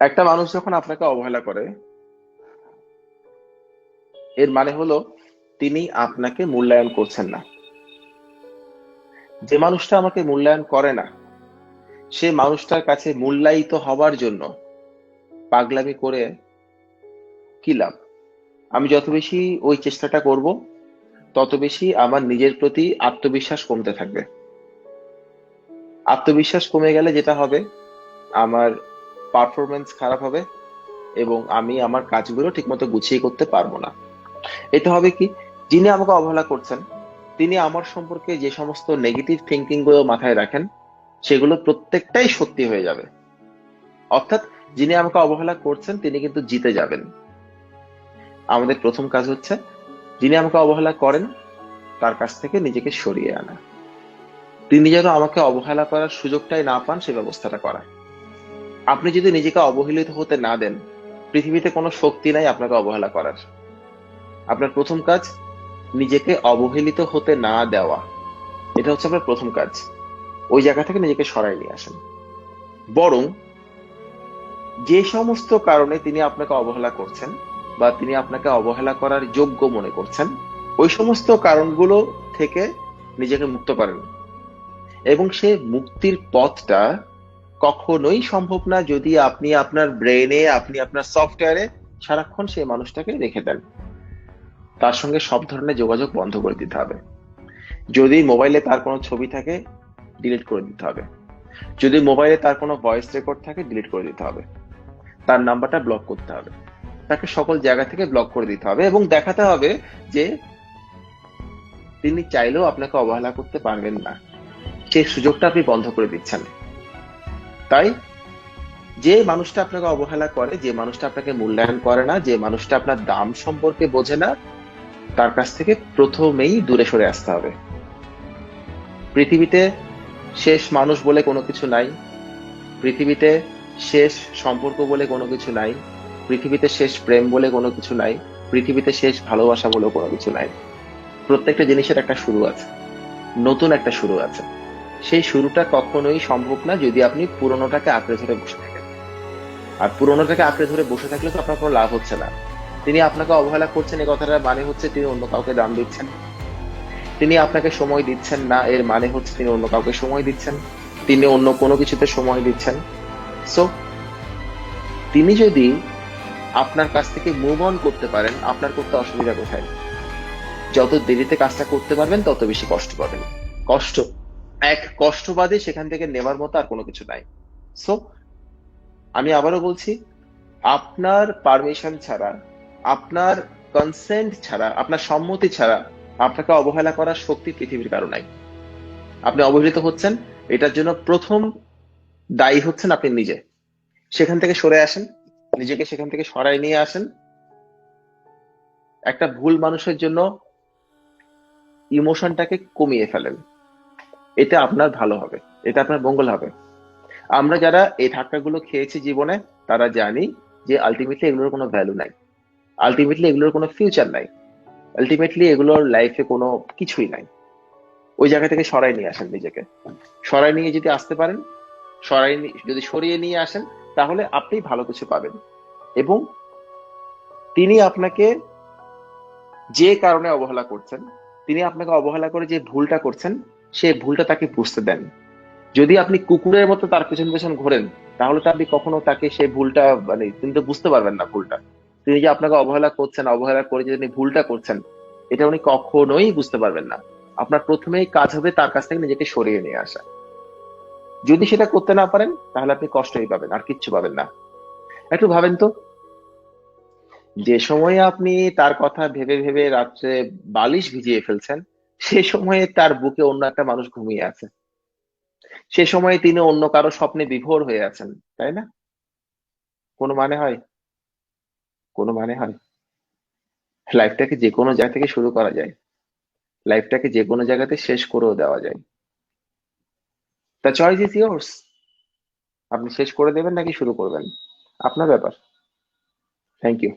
একটা মানুষ যখন আপনাকে অবহেলা করে, এর মানে হলো তিনি আপনাকে মূল্যায়ন করছেন না। যে মানুষটা আমাকে মূল্যায়ন করে না, সে মানুষটার কাছে মূল্যায়িত হবার জন্য পাগলামি করে কি লাভ? আমি যত বেশি ওই চেষ্টাটা করব, তত বেশি আমার নিজের প্রতি আত্মবিশ্বাস কমতে থাকবে। আত্মবিশ্বাস কমে গেলে যেটা হবে, আমার পারফরমেন্স খারাপ হবে এবং আমি আমার কাজগুলো ঠিকমতো গুছিয়ে করতে পারবো না। এতে হবে কি, যিনি আমাকে অবহেলা করছেন তিনি আমার সম্পর্কে যে সমস্ত নেগেটিভ থিঙ্কিং গুলো মাথায় রাখেন, সেগুলো প্রত্যেকটাই সত্যি হয়ে যাবে। অর্থাৎ যিনি আমাকে অবহেলা করছেন তিনি কিন্তু জিতে যাবেন। আমাদের প্রথম কাজ হচ্ছে, যিনি আমাকে অবহেলা করেন তার কাছ থেকে নিজেকে সরিয়ে আনা। তিনি যেন আমাকে অবহেলা করার সুযোগটাই না পান, সে ব্যবস্থাটা করা। আপনি যদি নিজেকে অবহেলিত হতে না দেন, পৃথিবীতে কোনো শক্তি নাই আপনাকে অবহেলা করার। আপনার প্রথম কাজ, নিজেকে অবহেলিত হতে না দেওয়া। এটা হচ্ছে আপনার প্রথম কাজ। ওই জায়গা থেকে নিজেকে সরাই নিয়ে আসেন। বরং যে সমস্ত কারণে তিনি আপনাকে অবহেলা করছেন বা তিনি আপনাকে অবহেলা করার যোগ্য মনে করছেন, ওই সমস্ত কারণগুলো থেকে নিজেকে মুক্ত করেন। এবং সে মুক্তির পথটা কখনোই সম্ভব না যদি আপনি আপনার ব্রেনে, আপনি আপনার সফটওয়্যারে সারাক্ষণ সেই মানুষটাকে রেখে দেন। তার সঙ্গে সব ধরনের যোগাযোগ বন্ধ করে দিতে হবে। যদি মোবাইলে তার কোনো ছবি থাকে, ডিলিট করে দিতে হবে। যদি মোবাইলে তার কোনো ভয়েস রেকর্ড থাকে, ডিলিট করে দিতে হবে। তার নাম্বারটা ব্লক করতে হবে। তাকে সকল জায়গা থেকে ব্লক করে দিতে হবে এবং দেখাতে হবে যে তিনি চাইলেও আপনাকে অবহেলা করতে পারবেন না। সেই সুযোগটা আপনি বন্ধ করে দিচ্ছেন। তাই যে মানুষটা আপনাকে অবহেলা করে, যে মানুষটা আপনাকে মূল্যায়ন করে না, যে মানুষটা আপনার দাম সম্পর্কে বোঝে না, তার কাছ থেকে প্রথমেই দূরে সরে আসতে হবে। পৃথিবীতে শেষ মানুষ বলে কোনো কিছু নাই। পৃথিবীতে শেষ সম্পর্ক বলে কোনো কিছু নাই। পৃথিবীতে শেষ প্রেম বলে কোনো কিছু নাই। পৃথিবীতে শেষ ভালোবাসা বলে কোনো কিছু নাই। প্রত্যেকটা জিনিসের একটা শুরু আছে, নতুন একটা শুরু আছে। সেই শুরুটা কখনোই সম্ভব না যদি আপনি পুরোনোটাকে আঁকড়ে ধরে বসে থাকেন। আর পুরোনোটাকে আঁকড়ে ধরে বসে থাকলে তো আপনার কোনো লাভ হচ্ছে না। তিনি আপনাকে অবহেলা করছেন, এ কথাটার মানে হচ্ছে তিনি অন্য কাউকে দাম দিচ্ছেন। তিনি আপনাকে সময় দিচ্ছেন না, এর মানে হচ্ছে তিনি অন্য কাউকে সময় দিচ্ছেন। তিনি অন্য কোনো কিছুতে সময় দিচ্ছেন। সো তিনি যদি আপনার কাছ থেকে মুভ অন করতে পারেন, আপনার করতে অসুবিধা কোথায়? যত দেরিতে কাজটা করতে পারবেন তত বেশি কষ্ট পাবেন। কষ্ট, এক কষ্ট বাদে সেখান থেকে নেবার মতো আর কোনো কিছু নাই। সো আমি আবারও বলছি, আপনার পারমিশন ছাড়া, আপনার কনসেন্ট ছাড়া, আপনার সম্মতি ছাড়া আপনাকে অবহেলা করার শক্তি পৃথিবীর কারো নাই। আপনি অবহেলিত হচ্ছেন, এটার জন্য প্রথম দায়ী হচ্ছেন আপনি নিজে। সেখান থেকে সরে আসেন, নিজেকে সেখান থেকে সরাই নিয়ে আসেন। একটা ভুল মানুষের জন্য ইমোশনটাকে কমিয়ে ফেলেন। এতে আপনার ভালো হবে, এটা আপনার মঙ্গল হবে। আমরা যারা এই ধাক্কাগুলো খেয়েছি জীবনে, তারা জানি যে আলটিমেটলি এগুলোর কোনো ভ্যালু নাই। আলটিমেটলি এগুলোর কোনো ফিউচার নাই। আলটিমেটলি এগুলোর লাইফে কোনো কিছুই নাই। ওই জায়গা থেকে সরাই নিয়ে আসেন নিজেকে। সরাই নিয়ে যদি আসতে পারেন, যদি সরিয়ে নিয়ে আসেন, তাহলে আপনি ভালো কিছু পাবেন। এবং তিনি আপনাকে যে কারণে অবহেলা করছেন, তিনি আপনাকে অবহেলা করে যে ভুলটা করছেন, সেই ভুলটা তাকে বুঝতে দেন। যদি আপনি কুকুরের মতো তার পেছন পেছন ঘোরেন, তাহলে তো আপনি কখনো তাকে সেই ভুলটা, মানে তিনি তো বুঝতে পারবেন না ভুলটা। তিনি যে আপনাকে অবহেলা করছেন, অবহেলা করে যে তিনি ভুলটা করছেন, এটা উনি কখনোই বুঝতে পারবেন না। আপনার প্রথমেই কাজ হবে তার কাছ থেকে নিজেকে সরিয়ে নিয়ে আসা। যদি সেটা করতে না পারেন, তাহলে আপনি কষ্টই পাবেন, আর কিচ্ছু পাবেন না। একটু ভাবেন তো, যে সময়ে আপনি তার কথা ভেবে ভেবে রাত্রে বালিশ ভিজিয়ে ফেলছেন, সে সময়ে তার বুকে অন্য একটা মানুষ ঘুমিয়ে আছে। সে সময়ে তিনি অন্য কারো স্বপ্নে বিভোর হয়ে আছেন। তাই না? কোনো মানে হয়? কোনো মানে হয়? লাইফটাকে যে কোনো জায়গা থেকে শুরু করা যায়। লাইফটাকে যে কোনো জায়গাতে শেষ করেও দেওয়া যায়। The choice is yours. আপনি শেষ করে দেবেন নাকি শুরু করবেন, আপনার ব্যাপার। Thank you.